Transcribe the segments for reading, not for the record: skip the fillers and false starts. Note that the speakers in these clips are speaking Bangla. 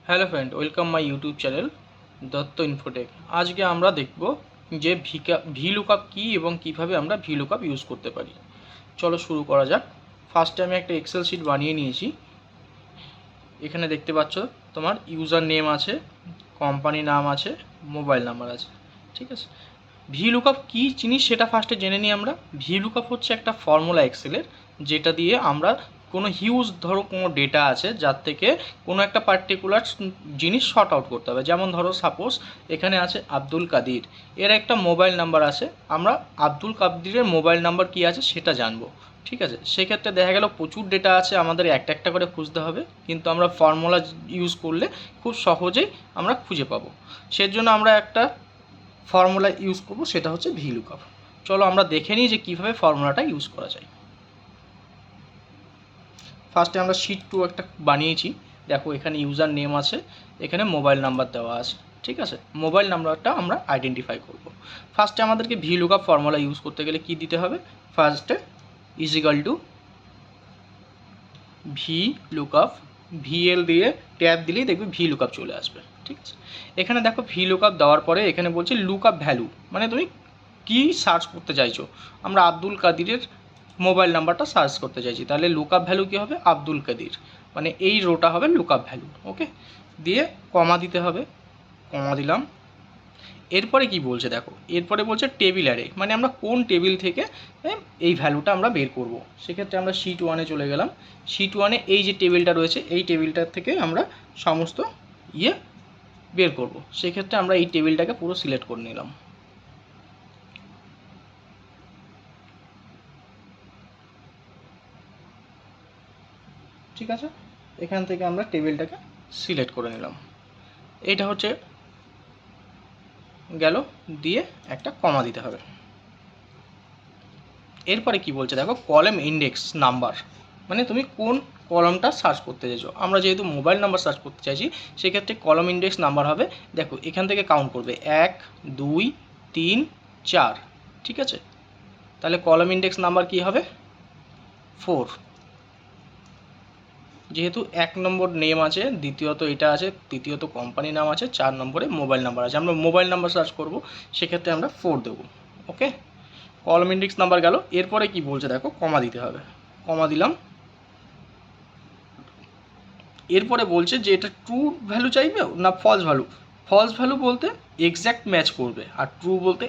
Hello friend, welcome my YouTube channel Dutta Infotech. আজকে আমরা দেখব যে ভিলুকআপ কী এবং কিভাবে আমরা ভিলুকআপ ইউজ করতে পারি। চলো শুরু করা যাক। ফার্স্টে আমি একটা এক্সেল শিট বানিয়ে নিয়েছি। এখানে দেখতে পাচ্ছ তোমার ইউজার নেম আছে, কোম্পানি নাম আছে, মোবাইল নাম্বার আছে। ঠিক আছে, ভিলুকআপ কী জিনিস সেটা ফার্স্টে জেনে নিই আমরা। ভিলুকআপ হচ্ছে একটা ফর্মুলা এক্সেলের, যেটা দিয়ে আমরা কোনো হিউজ ধরো কোনো ডেটা আছে যার থেকে কোনো একটা পার্টিকুলার জিনিস শর্ট আউট করতে হবে। যেমন ধরো সাপোজ এখানে আছে আব্দুল কাদির, এর একটা মোবাইল নাম্বার আছে, আমরা আব্দুল কাদিরের মোবাইল নাম্বার কী আছে সেটা জানবো। ঠিক আছে, সেক্ষেত্রে দেখা গেল প্রচুর ডেটা আছে, আমাদের একটা একটা করে খুঁজতে হবে, কিন্তু আমরা ফর্মুলা ইউজ করলে খুব সহজেই আমরা খুঁজে পাবো। সেজন্য আমরা একটা ফর্মুলা ইউজ করব, সেটা হচ্ছে ভিলুকআপ। চলো আমরা দেখে নিই যে কীভাবে ফর্মুলাটা ইউজ করা যায়। ফার্স্টে আমরা শিট 2 একটা বানিয়েছি। দেখো এখানে ইউজার নেম আছে, এখানে মোবাইল নাম্বার দেওয়া আছে। ঠিক আছে, মোবাইল নাম্বারটা আমরা আইডেন্টিফাই করব। ফার্স্টে আমাদেরকে ভিলুকআপ ফর্মুলা ইউজ করতে গেলে কি দিতে হবে? ফার্স্টে ইজিক্যাল টু ভিলুকআপ, ভিএল দিয়ে ট্যাব দিলেই দেখবে ভিলুকআপ চলে আসবে। ঠিক আছে, এখানে দেখো ভিলুকআপ দেওয়ার পরে এখানে বলছে লুকআপ ভ্যালু, মানে তুমি কি সার্চ করতে চাইছো। আমরা আব্দুল কাদিরের মোবাইল নাম্বারটা সার্চ করতে চাইছি, তাহলে লুকআপ ভ্যালু কী হবে? আব্দুল কাদির, মানে এই রোটা হবে লুকআপ ভ্যালু। ওকে, দিয়ে কমা দিতে হবে, কমা দিলাম। এরপরে কি বলছে দেখো, এরপরে বলছে টেবিল অ্যারে, মানে আমরা কোন টেবিল থেকে এই ভ্যালুটা আমরা বের করব। সেক্ষেত্রে আমরা শিট 1-এ চলে গেলাম। শিট 1-এ এই যে টেবিলটা রয়েছে, এই টেবিলটার থেকে আমরা সমস্ত বের করব। সেক্ষেত্রে আমরা এই টেবিলটাকে পুরো সিলেক্ট করে নিলাম। ঠিক আছে, এখান থেকে আমরা টেবিলটাকে সিলেক্ট করে নিলাম। এইটা হচ্ছে গেল, দিয়ে একটা কমা দিতে হবে। এরপরে কি বলছে দেখো, কলাম ইন্ডেক্স নাম্বার, মানে তুমি কোন কলামটা সার্চ করতে চাইছো। আমরা যেহেতু মোবাইল নাম্বার সার্চ করতে চাইছি, সেক্ষেত্রে কলাম ইন্ডেক্স নাম্বার হবে, দেখো এখান থেকে কাউন্ট করবে 1 2 3 4। ঠিক আছে, তাহলে কলাম ইন্ডেক্স নাম্বার কি হবে? 4। যেহেতু 1 নম্বর নেম আছে, দ্বিতীয়ত এটা আছে, তৃতীয়ত কোম্পানি নাম আছে, 4 নম্বরে মোবাইল নাম্বার আছে, আমরা মোবাইল নাম্বার সার্চ করব, সেক্ষেত্রে আমরা 4 দেবো। ওকে, কলাম ইন্ডেক্স নাম্বার গেল। এরপরে কি বলছে দেখো, কমা দিতে হবে, কমা দিলাম। এরপরে বলছে যে এটা ট্রু ভ্যালু চাইবে না ফলস ভ্যালু। ফলস ভ্যালু বলতে এক্স্যাক্ট ম্যাচ করবে, আর ট্রু বলতে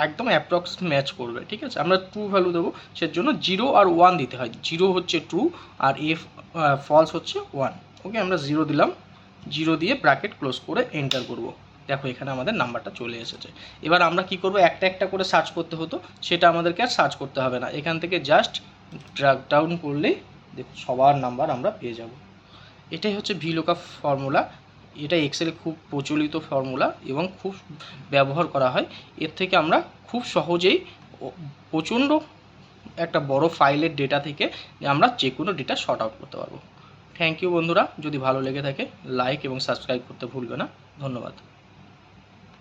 একদম অ্যাপ্রক্স ম্যাচ করবে। ঠিক আছে, আমরা ট্রু ভ্যালু দেবো, সেজন্য 0 আর 1 দিতে হয়। 0 হচ্ছে ট্রু আর ফলস হচ্ছে 1। ওকে, আমরা 0 দিলাম, 0 দিয়ে ব্র্যাকেট ক্লোজ করে এন্টার করব। দেখো এখানে আমাদের নাম্বারটা চলে এসেছে। এবার আমরা কি করব, একটা একটা করে সার্চ করতে হতো, সেটা আমাদেরকে আর সার্চ করতে হবে না। এখান থেকে জাস্ট ড্র্যাগ ডাউন করলেই দেখো সবার নাম্বার আমরা পেয়ে যাব। এটাই হচ্ছে ভিলুকআপ ফর্মুলা। এটা এক্সেলে খুব প্রচলিত ফর্মুলা এবং খুব ব্যবহার করা হয়। এর থেকে আমরা খুব সহজেই প্রচণ্ড একটা বড় ফাইলের ডেটা থেকে আমরা যে কোনো ডেটা শর্ট আউট করতে পারবো। থ্যাংক ইউ বন্ধুরা, যদি ভালো লেগে থাকে লাইক এবং সাবস্ক্রাইব করতে ভুলবে না। ধন্যবাদ।